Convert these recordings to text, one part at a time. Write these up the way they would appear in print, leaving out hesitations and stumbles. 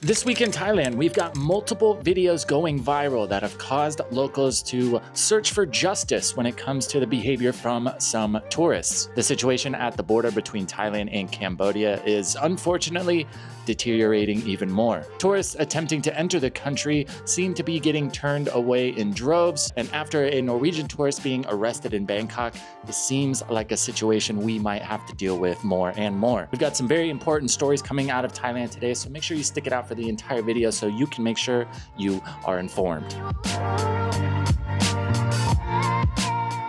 This week in Thailand, we've got multiple videos going viral that have caused locals to search for justice when it comes to the behavior from some tourists. The situation at the border between Thailand and Cambodia is unfortunately deteriorating even more. Tourists attempting to enter the country seem to be getting turned away in droves, and after a Norwegian tourist being arrested in Bangkok, it seems like a situation we might have to deal with more and more. We've got some very important stories coming out of Thailand today, so make sure you stick it out for the entire video so you can make sure you are informed.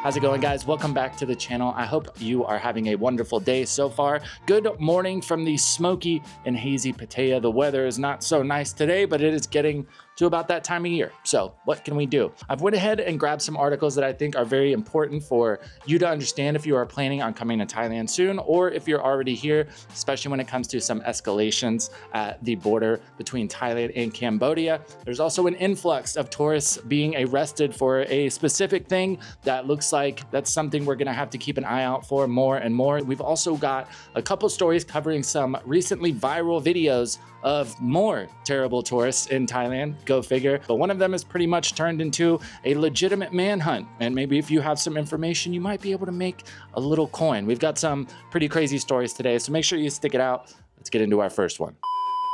How's it going, guys? Welcome back to the channel. I hope you are having a wonderful day so far. Good morning from the smoky and hazy Pattaya. The weather is not so nice today, but it is getting to about that time of year. So what can we do? I've went ahead and grabbed some articles that I think are very important for you to understand if you are planning on coming to Thailand soon, or if you're already here, especially when it comes to some escalations at the border between Thailand and Cambodia. There's also an influx of tourists being arrested for a specific thing that looks like that's something we're gonna have to keep an eye out for more and more. We've also got a couple stories covering some recently viral videos of more terrible tourists in Thailand, go figure. But one of them is pretty much turned into a legitimate manhunt. And maybe if you have some information, you might be able to make a little coin. We've got some pretty crazy stories today, so make sure you stick it out. Let's get into our first one.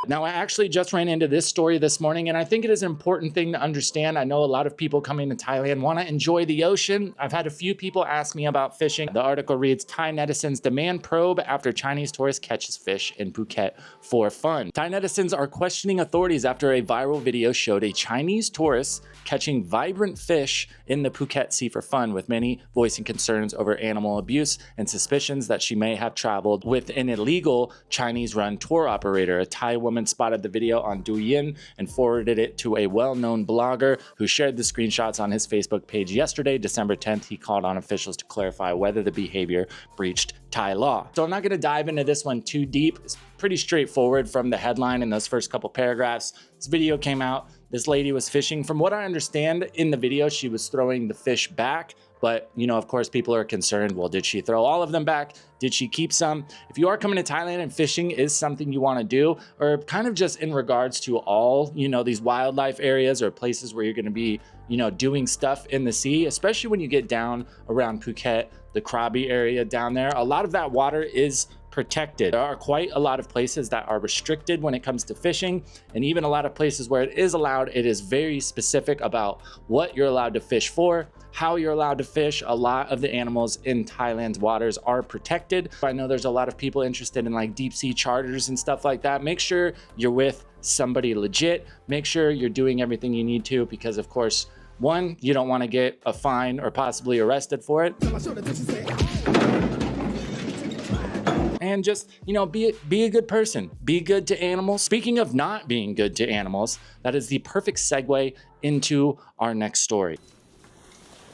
Now, I actually just ran into this story this morning, and I think it is an important thing to understand. I know a lot of people coming to Thailand want to enjoy the ocean. I've had a few people ask me about fishing. The article reads, Thai netizens demand probe after Chinese tourist catches fish in Phuket for fun. Thai netizens are questioning authorities after a viral video showed a Chinese tourist catching vibrant fish in the Phuket Sea for fun, with many voicing concerns over animal abuse and suspicions that she may have traveled with an illegal Chinese-run tour operator. A Thai woman spotted the video on Douyin and forwarded it to a well-known blogger who shared the screenshots on his Facebook page yesterday, December 10th. He called on officials to clarify whether the behavior breached Thai law. So I'm not going to dive into this one too deep. It's pretty straightforward from the headline in those first couple paragraphs. This video came out. This lady was fishing. From what I understand in the video, she was throwing the fish back. But, you know, of course, people are concerned, well, did she throw all of them back? Did she keep some? If you are coming to Thailand and fishing is something you want to do, or kind of just in regards to all, you know, these wildlife areas or places where you're going to be, you know, doing stuff in the sea, especially when you get down around Phuket, the Krabi area down there, a lot of that water is protected. There are quite a lot of places that are restricted when it comes to fishing, and even a lot of places where it is allowed, it is very specific about what you're allowed to fish for, how you're allowed to fish. A lot of the animals in Thailand's waters are protected. I know there's a lot of people interested in like deep sea charters and stuff like that. Make sure you're with somebody legit. Make sure you're doing everything you need to, because of course, one, you don't want to get a fine or possibly arrested for it. And just, you know, be a good person, be good to animals. Speaking of not being good to animals, that is the perfect segue into our next story.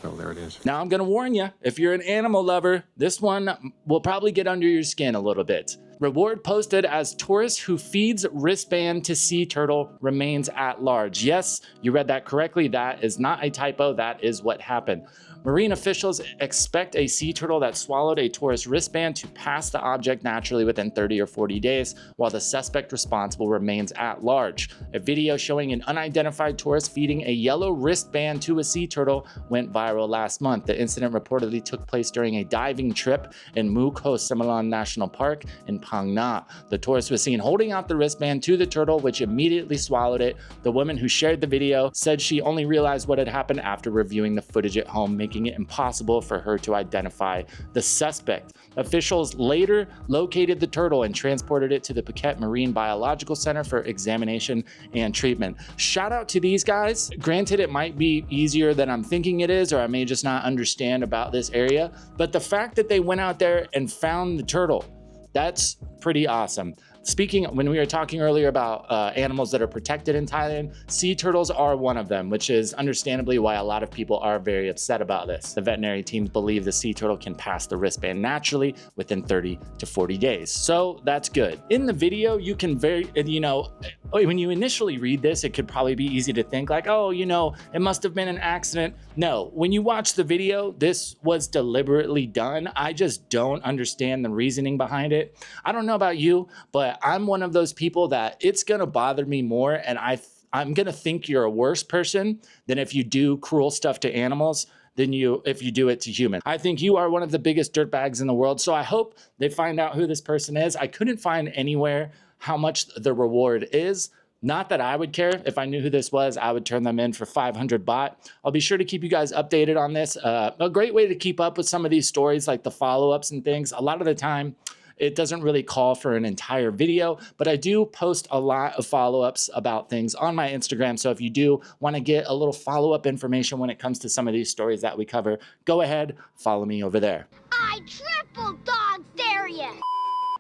Oh, there it is. Now I'm gonna warn you, if you're an animal lover, this one will probably get under your skin a little bit. Reward posted as tourist who feeds wristband to sea turtle remains at large. Yes, you read that correctly. That is not a typo. That is what happened. Marine officials expect a sea turtle that swallowed a tourist wristband to pass the object naturally within 30 or 40 days, while the suspect responsible remains at large. A video showing an unidentified tourist feeding a yellow wristband to a sea turtle went viral last month. The incident reportedly took place during a diving trip in Mukho Simalan National Park in Phang Nga. The tourist was seen holding out the wristband to the turtle, which immediately swallowed it. The woman who shared the video said she only realized what had happened after reviewing the footage at home, making it impossible for her to identify the suspect. Officials later located the turtle and transported it to the Phuket Marine Biological Center for examination and treatment. Shout out to these guys. Granted, it might be easier than I'm thinking it is, or I may just not understand about this area, but the fact that they went out there and found the turtle, that's pretty awesome. Speaking, when we were talking earlier about animals that are protected in Thailand, sea turtles are one of them, which is understandably why a lot of people are very upset about this. The veterinary teams believe the sea turtle can pass the wristband naturally within 30 to 40 days. So that's good. In the video, you can when you initially read this, it could probably be easy to think like, oh, you know, it must have been an accident. No, when you watch the video, this was deliberately done. I just don't understand the reasoning behind it. I don't know about you, but But I'm one of those people that it's going to bother me more. And I'm going to think you're a worse person than if you do cruel stuff to animals than if you do it to humans. I think you are one of the biggest dirtbags in the world. So I hope they find out who this person is. I couldn't find anywhere how much the reward is. Not that I would care. If I knew who this was, I would turn them in for 500 baht. I'll be sure to keep you guys updated on this. A great way to keep up with some of these stories, like the follow-ups and things. A lot of the time, it doesn't really call for an entire video, but I do post a lot of follow-ups about things on my Instagram. So if you do want to get a little follow-up information when it comes to some of these stories that we cover, go ahead, follow me over there. I triple dog dare you.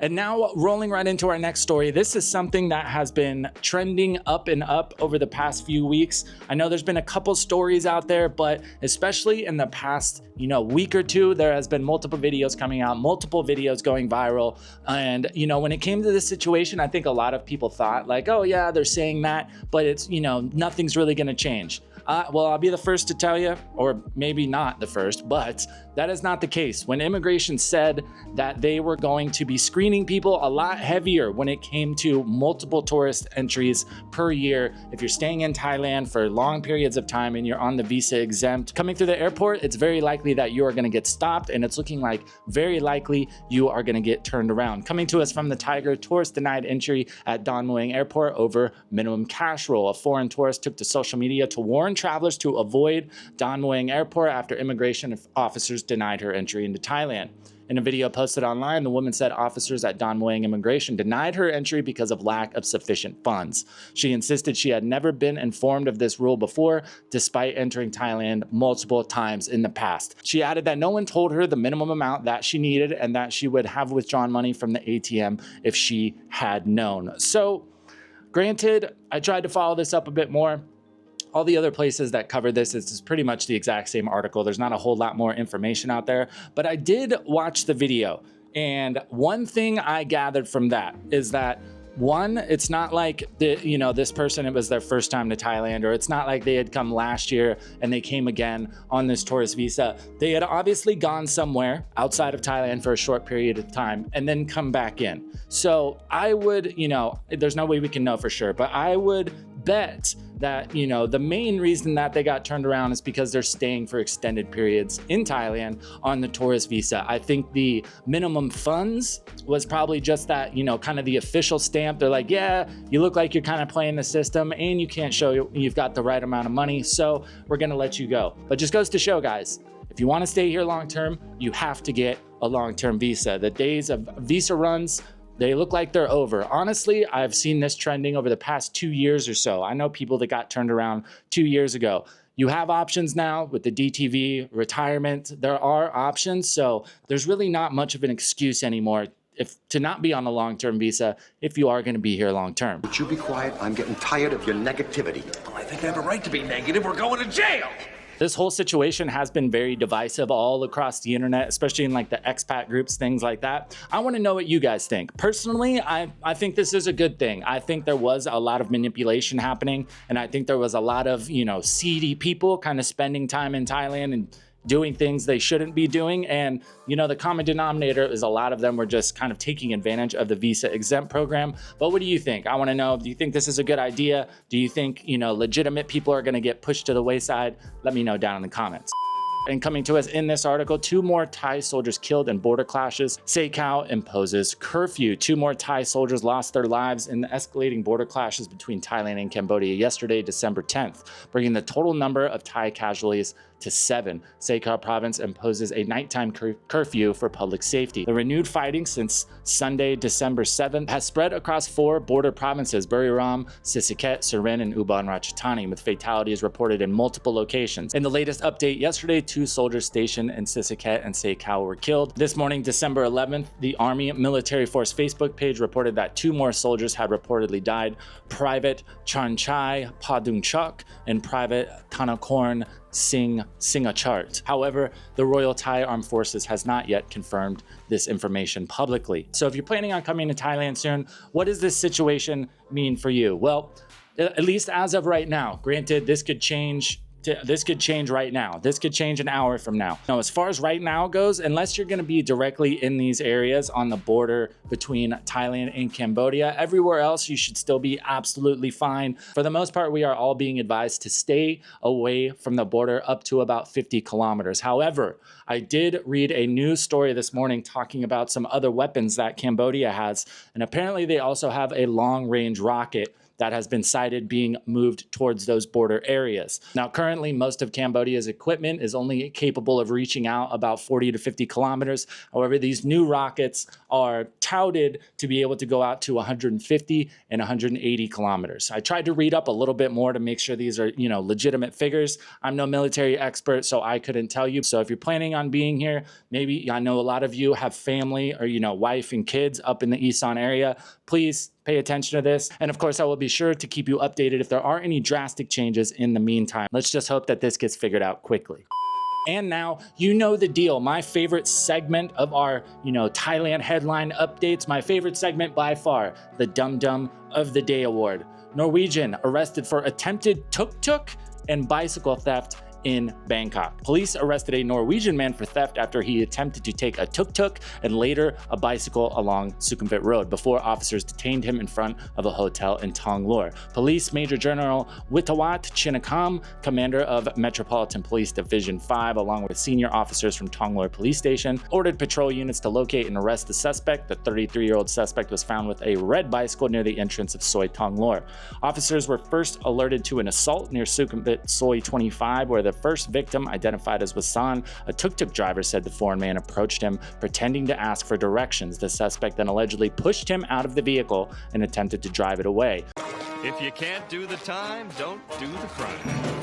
And now rolling right into our next story. This is something that has been trending up and up over the past few weeks. I know there's been a couple stories out there, but especially in the past, week or two, there has been multiple videos coming out, multiple videos going viral. And, when it came to this situation, I think a lot of people thought like, oh yeah, they're saying that, but it's, nothing's really gonna change. Well, I'll be the first to tell you, or maybe not the first, but that is not the case. When immigration said that they were going to be screening people a lot heavier when it came to multiple tourist entries per year, if you're staying in Thailand for long periods of time and you're on the visa exempt, coming through the airport, it's very likely that you are gonna get stopped, and it's looking like very likely you are gonna get turned around. Coming to us from the Tiger, tourist denied entry at Don Mueang Airport over minimum cash rule. A foreign tourist took to social media to warn travelers to avoid Don Mueang Airport after immigration officers denied her entry into Thailand. In a video posted online, the woman said officers at Don Mueang Immigration denied her entry because of lack of sufficient funds. She insisted she had never been informed of this rule before, despite entering Thailand multiple times in the past. She added that no one told her the minimum amount that she needed and that she would have withdrawn money from the ATM if she had known. So, granted, I tried to follow this up a bit more. All the other places that cover this is pretty much the exact same article. There's not a whole lot more information out there, but I did watch the video. And one thing I gathered from that is that one, it's not like this person, it was their first time to Thailand, or it's not like they had come last year and they came again on this tourist visa. They had obviously gone somewhere outside of Thailand for a short period of time and then come back in. So I would, there's no way we can know for sure, but I would bet that, the main reason that they got turned around is because they're staying for extended periods in Thailand on the tourist visa. I think the minimum funds was probably just that, kind of the official stamp. They're like, yeah, you look like you're kind of playing the system and you can't show you've got the right amount of money, so we're gonna let you go. But just goes to show, guys, if you want to stay here long term, you have to get a long-term visa. The days of visa runs, they look like they're over. Honestly, I've seen this trending over the past 2 years or so. I know people that got turned around 2 years ago. You have options now with the DTV, retirement. There are options, so there's really not much of an excuse anymore to not be on a long-term visa if you are gonna be here long-term. Would you be quiet? I'm getting tired of your negativity. Well, I think I have a right to be negative. We're going to jail. This whole situation has been very divisive all across the internet, especially in like the expat groups, things like that. I want to know what you guys think. Personally, I think this is a good thing. I think there was a lot of manipulation happening, and I think there was a lot of, seedy people kind of spending time in Thailand and doing things they shouldn't be doing. And, the common denominator is a lot of them were just kind of taking advantage of the visa exempt program. But what do you think? I want to know, do you think this is a good idea? Do you think, legitimate people are going to get pushed to the wayside? Let me know down in the comments. And coming to us in this article, 2 more Thai soldiers killed in border clashes. Sekau imposes curfew. 2 more Thai soldiers lost their lives in the escalating border clashes between Thailand and Cambodia yesterday, December 10th, bringing the total number of Thai casualties to 7. Sekau province imposes a nighttime curfew for public safety. The renewed fighting since Sunday, December 7th, has spread across 4 border provinces, Buriram, Sisaket, Surin, and Ubon Ratchathani, with fatalities reported in multiple locations. In the latest update yesterday, 2 soldiers stationed in Sisaket and Sekau were killed. This morning, December 11th, the Army Military Force Facebook page reported that 2 more soldiers had reportedly died. Private Chanchai Padungchuk and Private Thanakorn Singachart. However, the Royal Thai Armed Forces has not yet confirmed this information publicly. So if you're planning on coming to Thailand soon, what does this situation mean for you? Well, at least as of right now, granted, this could change this could change right now. This could change an hour from now. Now, as far as right now goes, unless you're going to be directly in these areas on the border between Thailand and Cambodia, everywhere else you should still be absolutely fine. For the most part, we are all being advised to stay away from the border up to about 50 kilometers. However, I did read a news story this morning talking about some other weapons that Cambodia has, and apparently they also have a long-range rocket that has been cited being moved towards those border areas. Now, currently, most of Cambodia's equipment is only capable of reaching out about 40 to 50 kilometers. However, these new rockets are touted to be able to go out to 150 and 180 kilometers. I tried to read up a little bit more to make sure these are, legitimate figures. I'm no military expert, so I couldn't tell you. So if you're planning on being here, maybe I know a lot of you have family or, wife and kids up in the Isan area. Please pay attention to this. And of course, I will be sure to keep you updated if there are any drastic changes in the meantime. Let's just hope that this gets figured out quickly. And now, you know the deal. My favorite segment of our, Thailand headline updates, my favorite segment by far, the Dum Dum of the Day Award. Norwegian arrested for attempted tuk-tuk and bicycle theft in Bangkok. Police arrested a Norwegian man for theft after he attempted to take a tuk-tuk and later a bicycle along Sukhumvit Road before officers detained him in front of a hotel in Tonglor. Police Major General Witawat Chinakam, commander of Metropolitan Police Division 5, along with senior officers from Tonglor Police Station, ordered patrol units to locate and arrest the suspect. The 33-year-old suspect was found with a red bicycle near the entrance of Soi Tonglor. Officers were first alerted to an assault near Sukhumvit Soi 25, where the first victim, identified as Wasan, a tuk-tuk driver, said the foreign man approached him pretending to ask for directions. The suspect then allegedly pushed him out of the vehicle and attempted to drive it away. If you can't do the time, don't do the crime.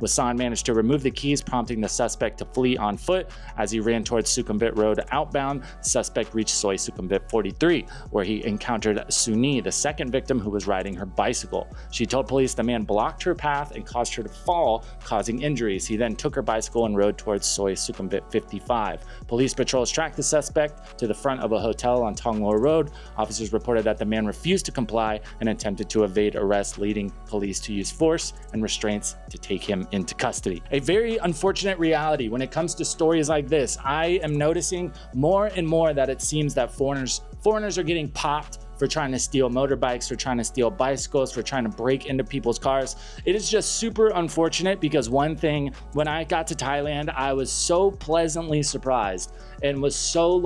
Wasan managed to remove the keys, prompting the suspect to flee on foot. As he ran towards Sukhumvit Road outbound, the suspect reached Soi Sukhumvit 43, where he encountered Suni, the second victim who was riding her bicycle. She told police the man blocked her path and caused her to fall, causing injuries. He then took her bicycle and rode towards Soi Sukhumvit 55. Police patrols tracked the suspect to the front of a hotel on Tonglor Road. Officers reported that the man refused to comply and attempted to evade arrest, leading police to use force and restraints to take him into custody. A very unfortunate reality when it comes to stories like this. I am noticing more and more that it seems that foreigners are getting popped for trying to steal motorbikes, for trying to steal bicycles, for trying to break into people's cars. It is just super unfortunate because one thing, when I got to Thailand, I was so pleasantly surprised and was so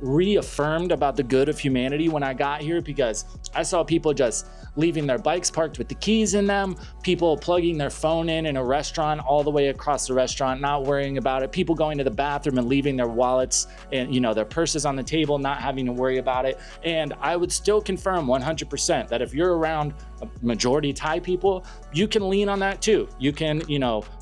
reaffirmed about the good of humanity when I got here, because I saw people just leaving their bikes parked with the keys in them, people plugging their phone in a restaurant all the way across the restaurant, not worrying about it, people going to the bathroom and leaving their wallets and their purses on the table, not having to worry about it. And I would still confirm 100% that if you're around a majority Thai people, you can lean on that too. You can,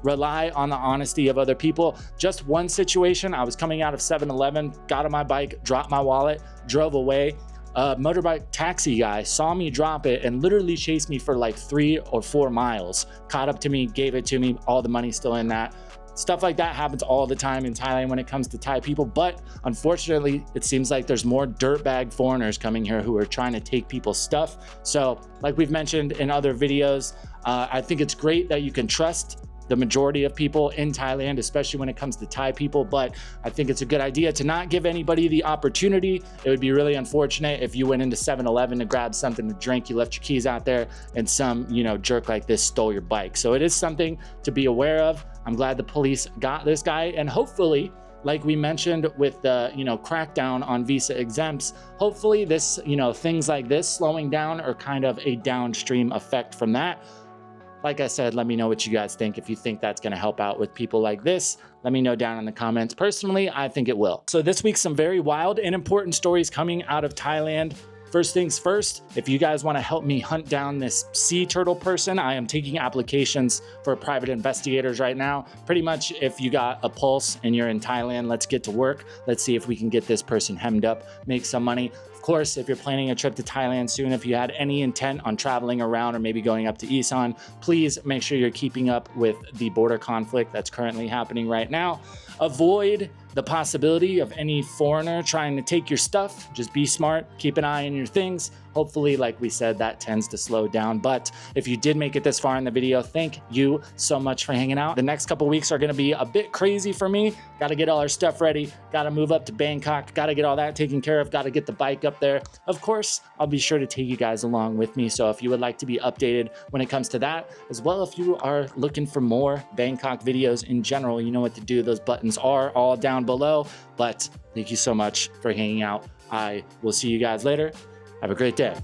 rely on the honesty of other people. Just one situation, I was coming out of 7-Eleven, got on my bike, dropped my wallet, drove away. A motorbike taxi guy saw me drop it and literally chased me for 3 or 4 miles, caught up to me, gave it to me, all the money still in that. Stuff like that happens all the time in Thailand when it comes to Thai people, but unfortunately, it seems like there's more dirtbag foreigners coming here who are trying to take people's stuff. So like we've mentioned in other videos, I think it's great that you can trust the majority of people in Thailand, especially when it comes to Thai people, but I think it's a good idea to not give anybody the opportunity. It would be really unfortunate if you went into 7-Eleven to grab something to drink, you left your keys out there, and some, jerk like this stole your bike. So it is something to be aware of. I'm glad the police got this guy, and hopefully, like we mentioned with the, crackdown on visa exempts, hopefully this, things like this slowing down are kind of a downstream effect from that. Like I said, let me know what you guys think. If you think that's going to help out with people like this, let me know down in the comments. Personally, I think it will. So this week, some very wild and important stories coming out of Thailand. First things first, if you guys want to help me hunt down this sea turtle person, I am taking applications for private investigators right now. Pretty much if you got a pulse and you're in Thailand, let's get to work. Let's see if we can get this person hemmed up, make some money. Of course, if you're planning a trip to Thailand soon, if you had any intent on traveling around or maybe going up to Isan, please make sure you're keeping up with the border conflict that's currently happening right now. Avoid the possibility of any foreigner trying to take your stuff. Just be smart, keep an eye on your things. Hopefully, like we said, that tends to slow down. But if you did make it this far in the video, thank you so much for hanging out. The next couple weeks are gonna be a bit crazy for me. Gotta get all our stuff ready, gotta move up to Bangkok, gotta get all that taken care of, gotta get the bike up there. Of course, I'll be sure to take you guys along with me. So if you would like to be updated when it comes to that, as well if you are looking for more Bangkok videos in general, you know what to do. Those buttons are all down below. But thank you so much for hanging out. I will see you guys later. Have a great day.